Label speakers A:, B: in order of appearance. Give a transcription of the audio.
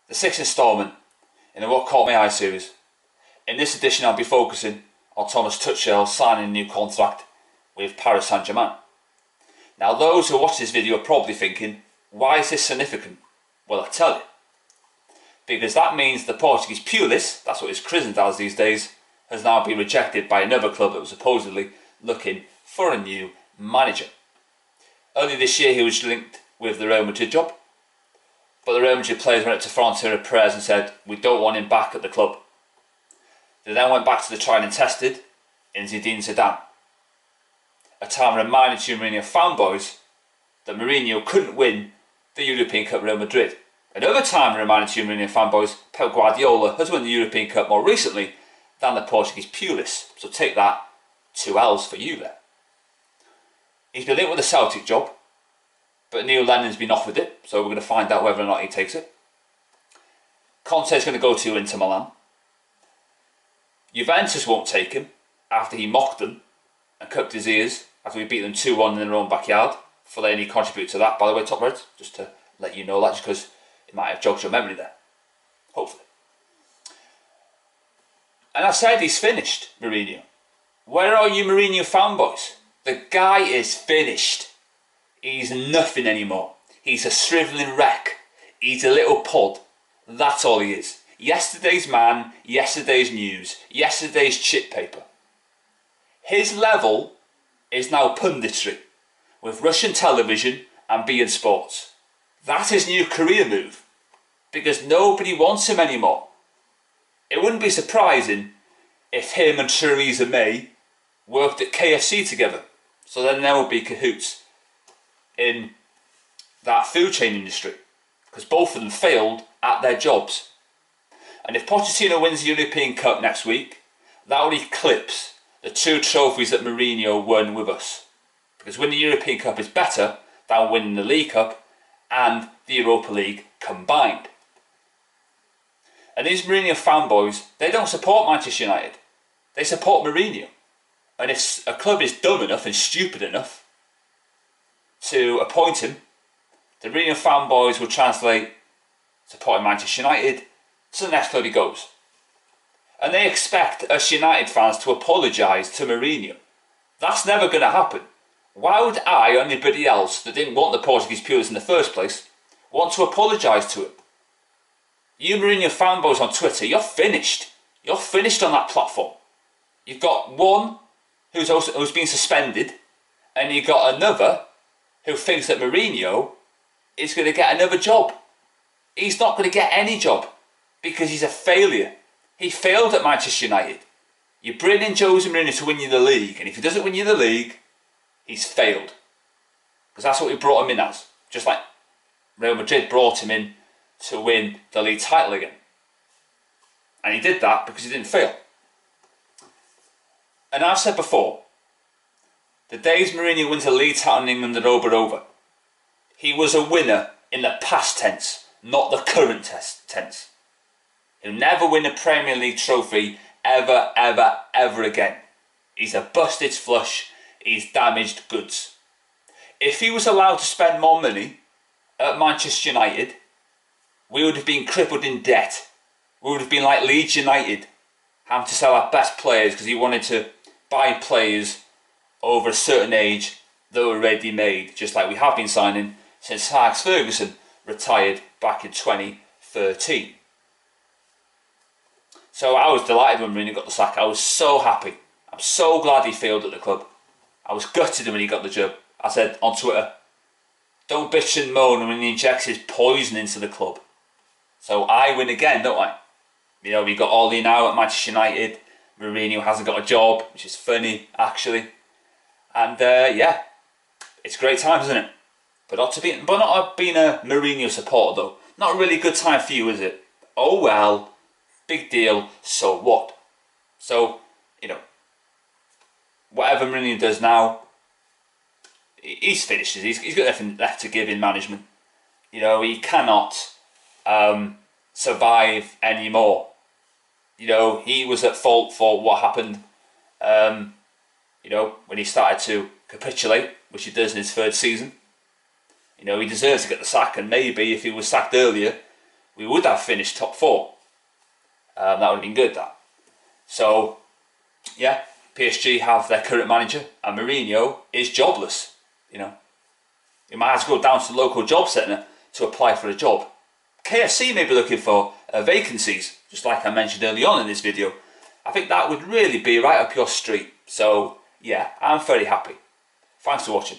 A: the sixth instalment in the What Caught My Eye series. In this edition I'll be focusing on Thomas Tuchel signing a new contract with Paris Saint-Germain. Now those who watch this video are probably thinking, why is this significant? Well, I tell you. Because that means the Portuguese Pulis, that's what it's christened as these days, has now been rejected by another club that was supposedly looking for a new manager. Earlier this year he was linked with the Real Madrid job, but the Real Madrid players went up to Frontera Perez and said, we don't want him back at the club. They then went back to the tried and tested in Zinedine Zidane. A time reminded to Mourinho fanboys that Mourinho couldn't win the European Cup Real Madrid. Another time reminded to Mourinho fanboys Pep Guardiola has won the European Cup more recently than the Portuguese Pulis. So take that, 2 L's for you there. He's been linked with the Celtic job, but Neil Lennon's been offered it, so we're going to find out whether or not he takes it. Conte's going to go to Inter Milan. Juventus won't take him after he mocked them and cupped his ears after we beat them 2-1 in their own backyard. Fellaini contributed to that, by the way, top Reds, just to let you know that, just because it might have jogged your memory there. Hopefully. And I said he's finished, Mourinho. Where are you Mourinho fanboys? The guy is finished. He's nothing anymore. He's a shrivelling wreck. He's a little pod. That's all he is. Yesterday's man, yesterday's news, yesterday's chip paper. His level is now punditry with Russian television and beIN Sports. That's his new career move because nobody wants him anymore. It wouldn't be surprising if him and Theresa May worked at KFC together, so then there would be cahoots in that food chain industry because both of them failed at their jobs. And if Pochettino wins the European Cup next week, that will eclipse the 2 trophies that Mourinho won with us. Because winning the European Cup is better than winning the League Cup and the Europa League combined. And these Mourinho fanboys, they don't support Manchester United. They support Mourinho. And if a club is dumb enough and stupid enough to appoint him, the Mourinho fanboys will translate supporting Manchester United to the next club he goes. And they expect us United fans to apologise to Mourinho. That's never going to happen. Why would I or anybody else that didn't want the Portuguese Pulis in the first place want to apologise to him? You Mourinho fanboys on Twitter, you're finished. You're finished on that platform. You've got one who's been suspended, and you've got another who thinks that Mourinho is going to get another job. He's not going to get any job because he's a failure. He failed at Manchester United. You bring in Jose Mourinho to win you the league, and if he doesn't win you the league, he's failed. Because that's what we brought him in as. Just like Real Madrid brought him in to win the league title again. And he did that because he didn't fail. And I've said before, the days Mourinho wins a league title in England are over. He was a winner in the past tense, not the current tense. He'll never win a Premier League trophy ever, ever, ever again. He's a busted flush. He's damaged goods. If he was allowed to spend more money at Manchester United, we would have been crippled in debt. We would have been like Leeds United, having to sell our best players because he wanted to buy players over a certain age that were ready-made, just like we have been signing since Alex Ferguson retired back in 2013. So I was delighted when Mourinho got the sack. I was so happy. I'm so glad he failed at the club. I was gutted when he got the job. I said on Twitter, don't bitch and moan when he injects his poison into the club. So I win again, don't I? You know, we got Ollie now at Manchester United. Mourinho hasn't got a job, which is funny, actually. And yeah, it's great times, isn't it? But not being a Mourinho supporter, though. Not a really good time for you, is it? Oh well, big deal, so what? So, you know, whatever Mourinho does now, he's finished. He's got nothing left to give in management. You know, he cannot survive anymore. You know, he was at fault for what happened, you know, when he started to capitulate, which he does in his 3rd season. You know, he deserves to get the sack, and maybe if he was sacked earlier, we would have finished top 4. That would have been good, that. So, yeah, PSG have their current manager, and Mourinho is jobless. You know, he might have to go down to the local job centre to apply for a job. KFC may be looking for vacancies, just like I mentioned early on in this video. I think that would really be right up your street. So, yeah, I'm very happy. Thanks for watching.